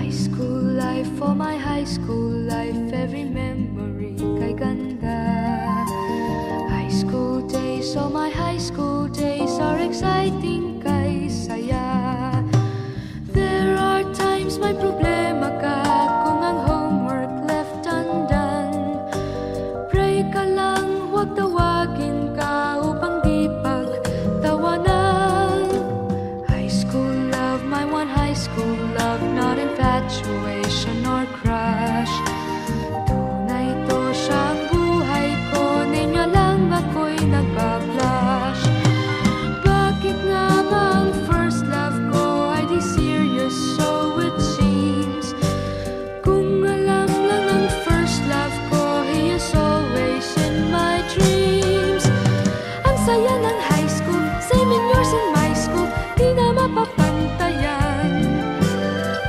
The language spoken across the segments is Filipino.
High school life, for my high school life, every memory kay ganda. High school days, oh my high school days are exciting kay saya. There are times may problema ka kung ang homework left undone. Pray ka lang, huwag tawagin ka upang di pagtawanan. High school love, my one high school love, not infatuation or crush. Tunay to siyang buhay ko, niya lang ako'y nagpa-blush. Bakit nga ba ang first love ko ay di serious, so it seems? Kung alam lang ang first love ko, he is always in my dreams. Ang saya ng high school, same in yours in my school, di na mapapantayan.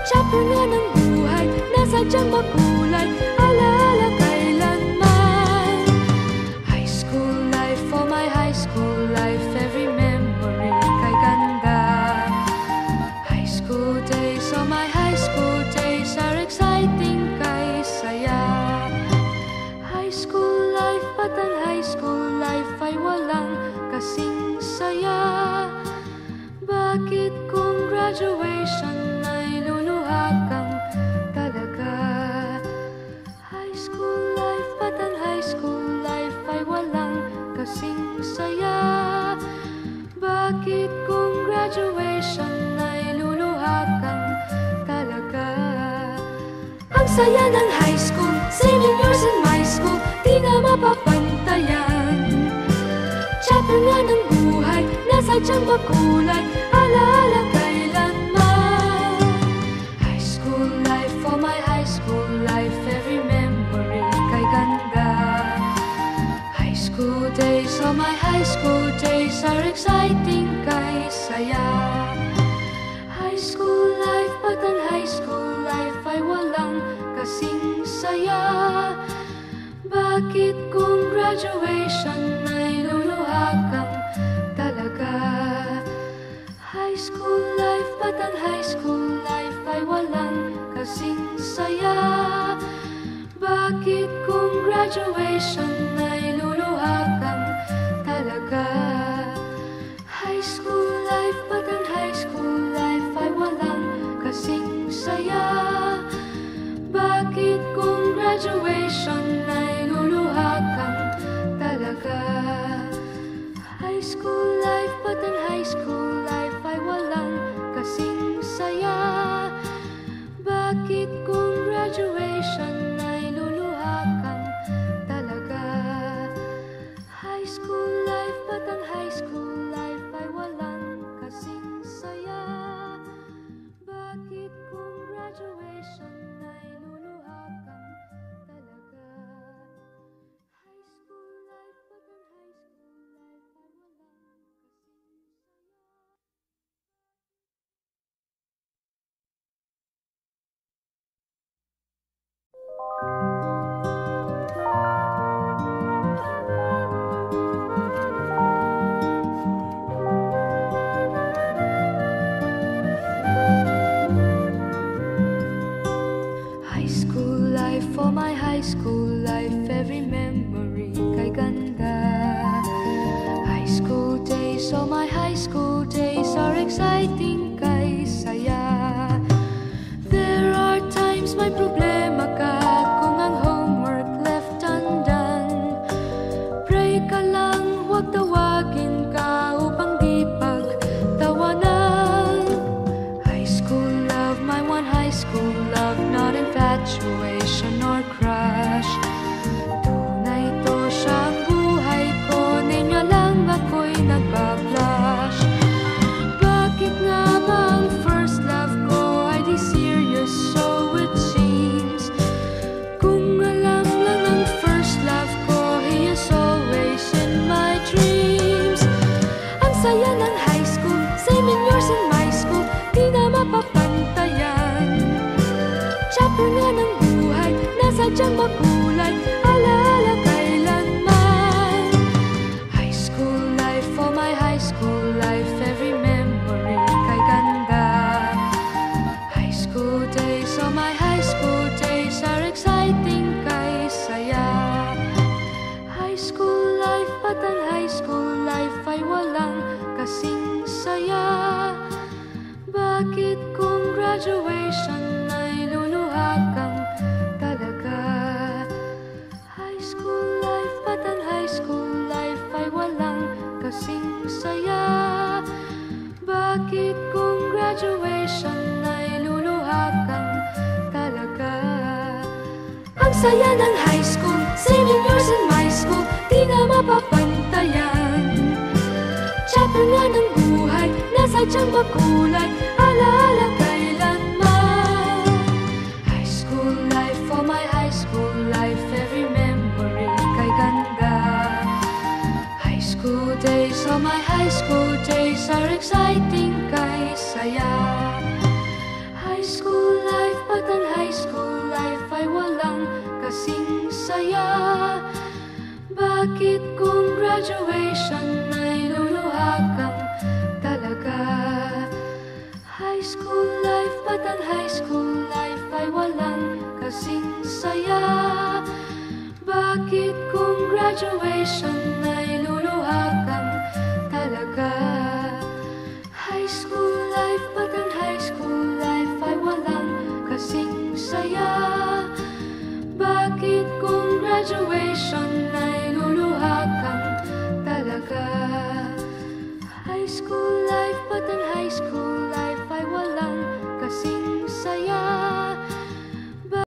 Chapter nga ng buhay, nasadyang makulay, alaala kailanman. High school life, for my high school life, every memory kay ganda. High school days, oh my high school days are exciting kay saya. High school life, ba't ang high school life ay walang kasing saya? Bakit kung graduation ay luluha kang talaga? High school life, ba't ang high school life ay walang kasing saya? Bakit kung graduation ay luluha kang talaga? Ang saya ng high school, same in yours in my school, di na mapapantayan. Chapter nga ng buhay, nasadyang makulay, alaala kailanman. High school life, for my high school life, every memory kay ganda. High school days, oh my high school days are exciting kay saya. High school life, ba't ang high school life ay walang kasing saya? Bakit kung graduation ay luluha kang talaga? High school life, ba't ang high school life ay walang kasing saya? Bakit kung graduation ay luluha kang talaga? High school life, ba't ang high school life ay walang kasing saya? Bakit kung graduation ay luluha kang talaga? High school life, ba't ang high school life ay walang kasing saya? Bakit kung graduation ay luluha kang talaga? High school life, ba't ang high school life ay walang kasing saya? Bakit kung graduation ay luluha kang talaga? High school life, ba't ang high school life ay walang kasing saya? High school life, for my high school life, every memory kay ganda. High school days, oh my high school days are exciting kay saya. There are times may problema ka kung ang homework left undone. Pray ka lang, huwag tawagin ka upang di pagtawanan. High school love, my one high school love, not infatuation or crush. Tunay to siyang buhay ko, niya lang ako'y nagpa-blush. Bakit nga ba ang first love ko ay di serious, so it seems? Kung alam lang ang first love ko, he is always in my dreams. Ang saya ng high school, same in yours in my school, di na mapapantayan. Chapter nga ng buhay, nasadyang makulay, alaala kailanman. High school life, for my high school life, every memory kay ganda. High school days, Oh, my high school days are exciting kay saya. High school life, at ang high school life ay walang kasing saya. Bakit kung graduation ay luluha kang talaga? High school life, at ang high school life ay walang kasing saya. Bakit kung graduation ay luluha kang talaga? Ang saya ng high school, 7 years in my school, di na mapapantayan. Chapter nga ng buhay, nasa tiyang makulay, alaala kailanman. High school life, oh my high school life, every memory kay ganda. High school days, oh my high school days are exciting kay saya. High school life, at ang high school life ay walang kasing saya. Bakit kung graduation ay luluha kang talaga? High school life, at ang high school life ay walang kasing saya. Bakit kung graduation ay luluha kang talaga? High school life, at ang high school life ay walang kasing saya. Bakit kung graduation ay